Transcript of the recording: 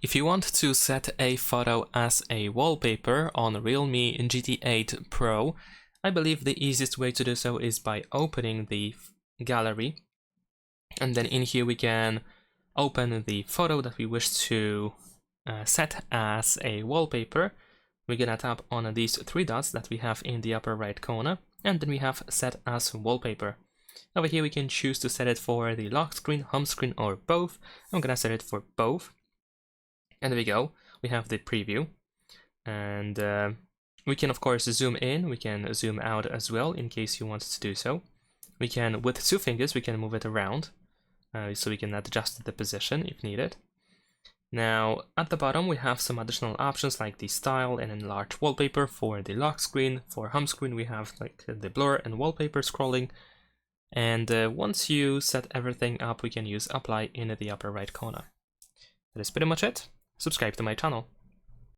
If you want to set a photo as a wallpaper on Realme GT 8 Pro, I believe the easiest way to do so is by opening the gallery, and then in here we can open the photo that we wish to set as a wallpaper. We're gonna tap on these three dots that we have in the upper right corner, and then we have set as wallpaper. Over here we can choose to set it for the lock screen, home screen, or both. I'm gonna set it for both. And there we go, we have the preview, and we can of course zoom in, we can zoom out as well in case you want to do so. We can, with 2 fingers, we can move it around, so we can adjust the position if needed. Now at the bottom we have some additional options like the style and enlarge wallpaper for the lock screen. For home screen we have like the blur and wallpaper scrolling, and once you set everything up we can use apply in the upper right corner. That is pretty much it. Subscribe to my channel.